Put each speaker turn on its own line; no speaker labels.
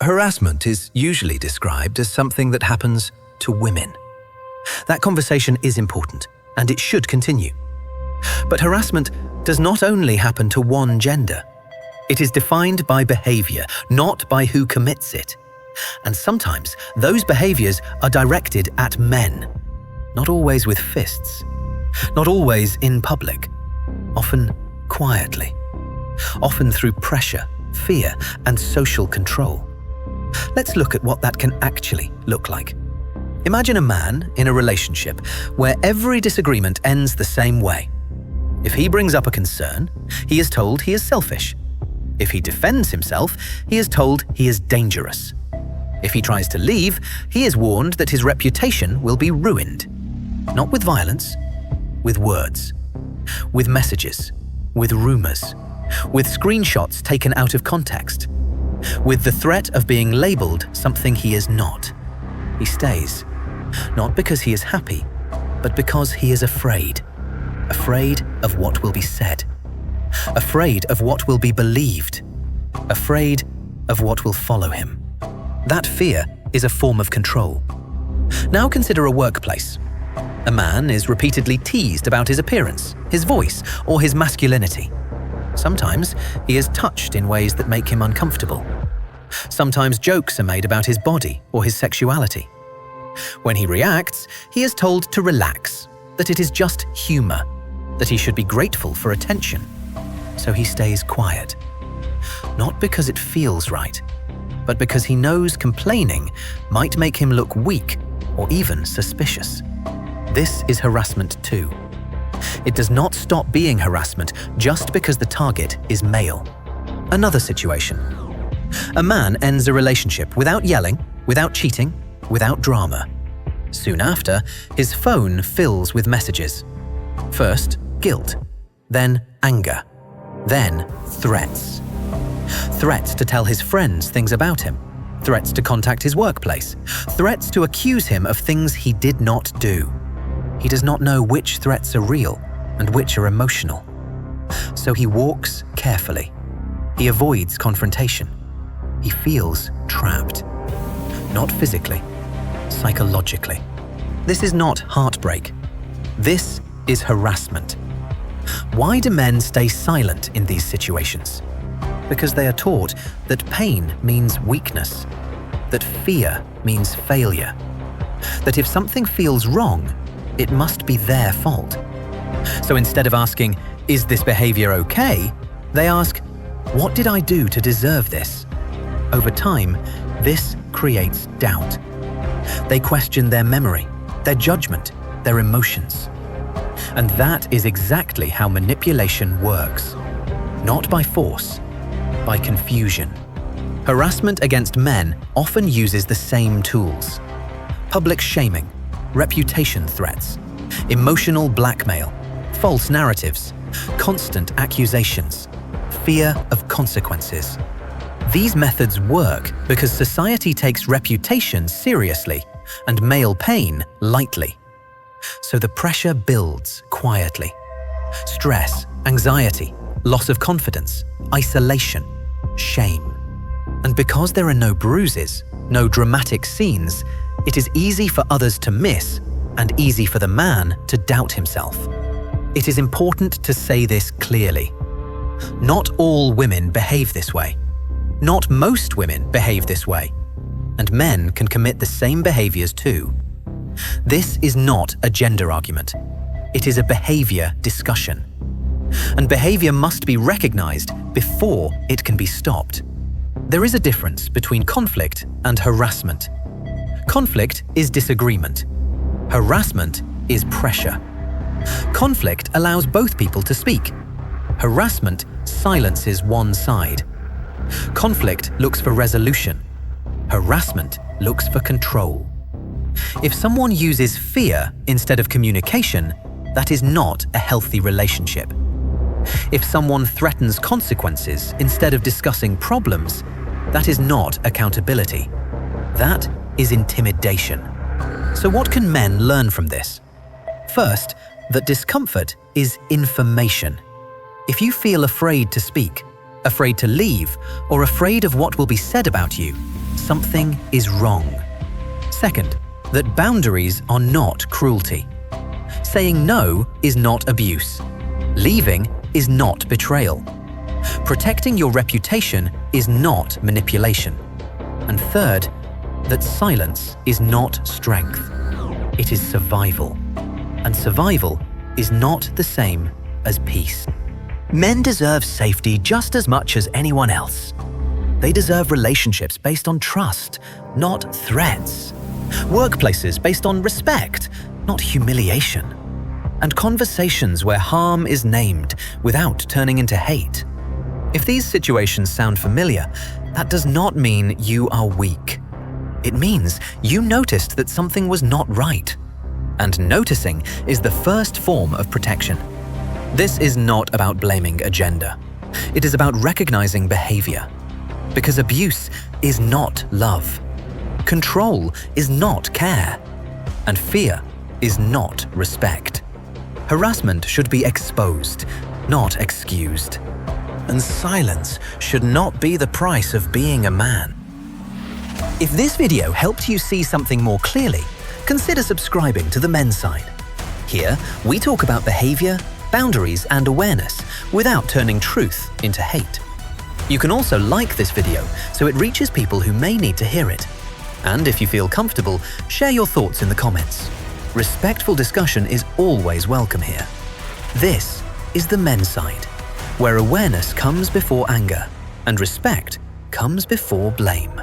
Harassment is usually described as something that happens to women. That conversation is important, and it should continue. But harassment does not only happen to one gender. It is defined by behavior, not by who commits it. And sometimes those behaviors are directed at men, not always with fists, not always in public, often quietly, often through pressure, fear, and social control. Let's look at what that can actually look like. Imagine a man in a relationship where every disagreement ends the same way. If he brings up a concern, he is told he is selfish. If he defends himself, he is told he is dangerous. If he tries to leave, he is warned that his reputation will be ruined. Not with violence, with words, with messages, with rumors, with screenshots taken out of context, with the threat of being labeled something he is not. He stays, not because he is happy, but because he is afraid. Afraid of what will be said. Afraid of what will be believed. Afraid of what will follow him. That fear is a form of control. Now consider a workplace. A man is repeatedly teased about his appearance, his voice, or his masculinity. Sometimes he is touched in ways that make him uncomfortable. Sometimes jokes are made about his body or his sexuality. When he reacts, he is told to relax, that it is just humor, that he should be grateful for attention. So he stays quiet. Not because it feels right, but because he knows complaining might make him look weak or even suspicious. This is harassment too. It does not stop being harassment just because the target is male. Another situation. A man ends a relationship without yelling, without cheating, without drama. Soon after, his phone fills with messages. First, guilt, then anger, then threats. Threats to tell his friends things about him, threats to contact his workplace, threats to accuse him of things he did not do. He does not know which threats are real and which are emotional. So he walks carefully. He avoids confrontation. He feels trapped. Not physically, psychologically. This is not heartbreak. This is harassment. Why do men stay silent in these situations? Because they are taught that pain means weakness, that fear means failure, that if something feels wrong, it must be their fault. So instead of asking, "Is this behavior okay?" they ask, "What did I do to deserve this?" Over time, this creates doubt. They question their memory, their judgment, their emotions. And that is exactly how manipulation works. Not by force, by confusion. Harassment against men often uses the same tools. Public shaming, reputation threats, emotional blackmail, false narratives, constant accusations, fear of consequences. These methods work because society takes reputation seriously and male pain lightly. So the pressure builds quietly. Stress, anxiety, loss of confidence, isolation, shame. And because there are no bruises, no dramatic scenes, it is easy for others to miss and easy for the man to doubt himself. It is important to say this clearly. Not all women behave this way. Not most women behave this way. And men can commit the same behaviors too. This is not a gender argument. It is a behavior discussion. And behavior must be recognized before it can be stopped. There is a difference between conflict and harassment. Conflict is disagreement. Harassment is pressure. Conflict allows both people to speak. Harassment silences one side. Conflict looks for resolution. Harassment looks for control. If someone uses fear instead of communication, that is not a healthy relationship. If someone threatens consequences instead of discussing problems, that is not accountability. That is intimidation. So what can men learn from this? First, that discomfort is information. If you feel afraid to speak, afraid to leave, or afraid of what will be said about you, something is wrong. Second, that boundaries are not cruelty. Saying no is not abuse. Leaving is not betrayal. Protecting your reputation is not manipulation. And third, that silence is not strength. It is survival. And survival is not the same as peace. Men deserve safety just as much as anyone else. They deserve relationships based on trust, not threats. Workplaces based on respect, not humiliation. And conversations where harm is named without turning into hate. If these situations sound familiar, that does not mean you are weak. It means you noticed that something was not right. And noticing is the first form of protection. This is not about blaming a gender. It is about recognizing behavior. Because abuse is not love. Control is not care. And fear is not respect. Harassment should be exposed, not excused. And silence should not be the price of being a man. If this video helped you see something more clearly, consider subscribing to the Men's Side. Here, we talk about behavior, boundaries, and awareness without turning truth into hate. You can also like this video so it reaches people who may need to hear it. And if you feel comfortable, share your thoughts in the comments. Respectful discussion is always welcome here. This is the Men's Side, where awareness comes before anger and respect comes before blame.